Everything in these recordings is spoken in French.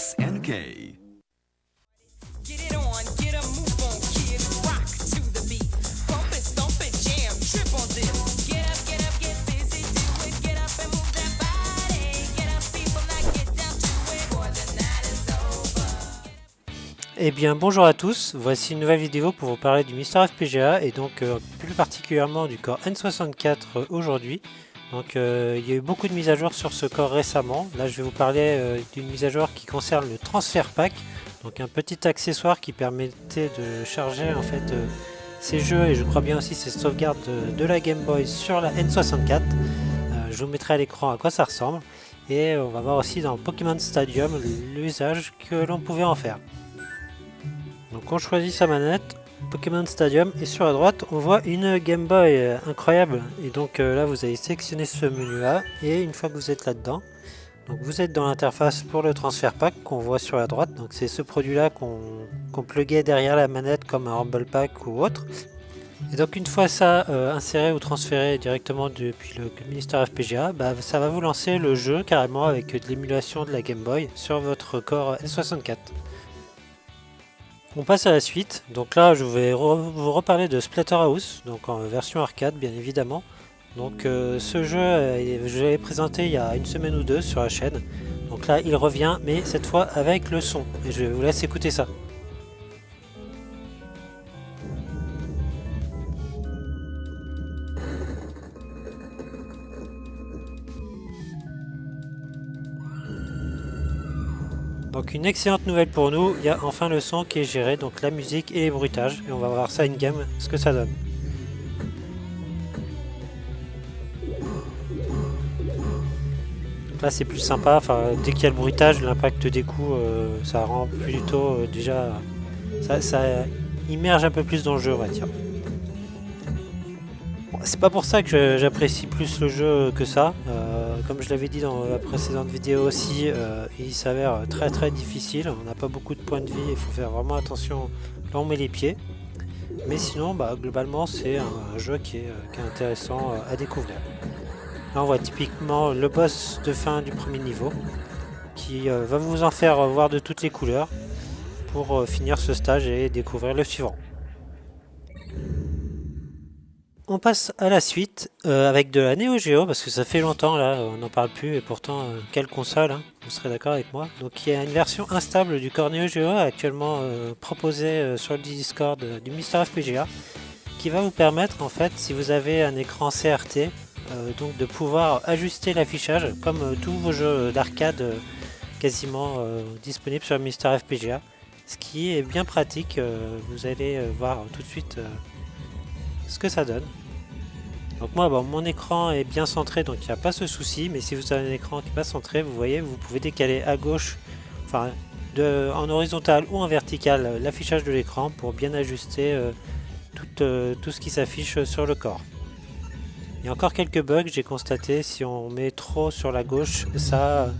SNK. Get it on, get a move on, kid. Rock to the beat. Bump it, stomp it, jam, trip on this. Get up, get busy, do it. Get up and move that body. Get up, people, now get down to it. Boy, the night is over. Eh bien bonjour à tous, voici une nouvelle vidéo pour vous parler du Mister FPGA et donc plus particulièrement du Core N64 aujourd'hui. Donc il y a eu beaucoup de mises à jour sur ce corps récemment. Là je vais vous parler d'une mise à jour qui concerne le Transfer Pack, donc un petit accessoire qui permettait de charger en fait ces jeux et je crois bien aussi ces sauvegardes de la Game Boy sur la N64. Je vous mettrai à l'écran à quoi ça ressemble et on va voir aussi dans Pokémon Stadium l'usage que l'on pouvait en faire. Donc on choisit sa manette, Pokémon Stadium, et sur la droite on voit une Game Boy incroyable. Et donc là vous allez sélectionner ce menu là, et une fois que vous êtes là-dedans, donc vous êtes dans l'interface pour le Transfer Pack qu'on voit sur la droite. Donc c'est ce produit là qu'on pluguait derrière la manette comme un Rumble Pack ou autre. Et donc une fois ça inséré ou transféré directement depuis le Mister FPGA, ça va vous lancer le jeu carrément avec de l'émulation de la Game Boy sur votre Core N64. On passe à la suite, donc là je vais vous reparler de Splatterhouse, donc en version arcade bien évidemment. Donc ce jeu, je l'ai présenté il y a une semaine ou deux sur la chaîne, donc là il revient mais cette fois avec le son, et je vous laisse écouter ça. Donc une excellente nouvelle pour nous, il y a enfin le son qui est géré, donc la musique et les bruitages, et on va voir ça in-game, ce que ça donne. Donc là c'est plus sympa, dès qu'il y a le bruitage, l'impact des coups, ça rend plutôt déjà, ça immerge un peu plus dans le jeu on va dire. C'est pas pour ça que j'apprécie plus le jeu que ça. Comme je l'avais dit dans la précédente vidéo aussi, il s'avère très difficile. On n'a pas beaucoup de points de vie, il faut faire vraiment attention là où on met les pieds. Mais sinon, globalement, c'est un jeu qui est intéressant à découvrir. Là, on voit typiquement le boss de fin du premier niveau qui va vous en faire voir de toutes les couleurs pour finir ce stage et découvrir le suivant. On passe à la suite avec de la Neo Geo, parce que ça fait longtemps là, on n'en parle plus, et pourtant quelle console, hein, vous serez d'accord avec moi. Donc il y a une version instable du Core Neo Geo actuellement proposée sur le Discord du Mister FPGA, qui va vous permettre en fait, si vous avez un écran CRT, donc de pouvoir ajuster l'affichage comme tous vos jeux d'arcade quasiment disponibles sur le Mister FPGA, ce qui est bien pratique. Vous allez voir tout de suite ce que ça donne. Donc moi mon écran est bien centré, donc il n'y a pas ce souci, mais si vous avez un écran qui n'est pas centré, vous voyez, vous pouvez décaler à gauche, en horizontal ou en vertical l'affichage de l'écran pour bien ajuster tout ce qui s'affiche sur le corps. Il y a encore quelques bugs, j'ai constaté, si on met trop sur la gauche, ça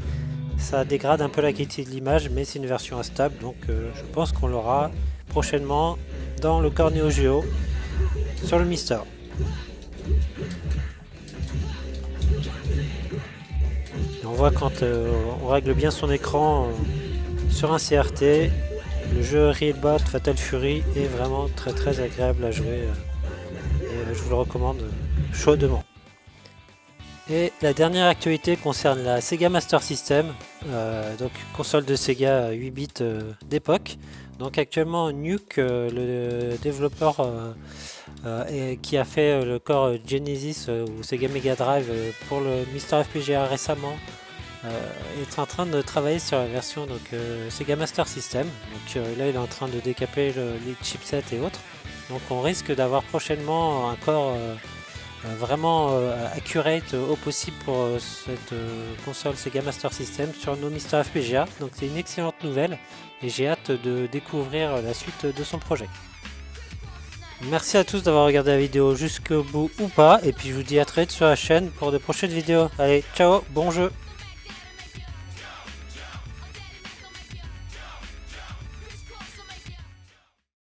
dégrade un peu la qualité de l'image, mais c'est une version instable, donc je pense qu'on l'aura prochainement dans le Core Neo Geo sur le Mister. Et on voit quand on règle bien son écran sur un CRT, le jeu Realbot Fatal Fury est vraiment très agréable à jouer et je vous le recommande chaudement. Et la dernière actualité concerne la Sega Master System, donc console de Sega 8 bits d'époque. Donc actuellement Nuke, le développeur qui a fait le Core Genesis ou Sega Mega Drive pour le Mister FPGA récemment, est en train de travailler sur la version Sega Master System. Donc là il est en train de décaper les chipsets et autres. Donc on risque d'avoir prochainement un corps vraiment accurate au possible pour cette console Sega Master System sur nos Mister FPGA. Donc c'est une excellente nouvelle et j'ai hâte de découvrir la suite de son projet. Merci à tous d'avoir regardé la vidéo jusqu'au bout ou pas, et puis je vous dis à très vite sur la chaîne pour de prochaines vidéos. Allez, ciao, bon jeu!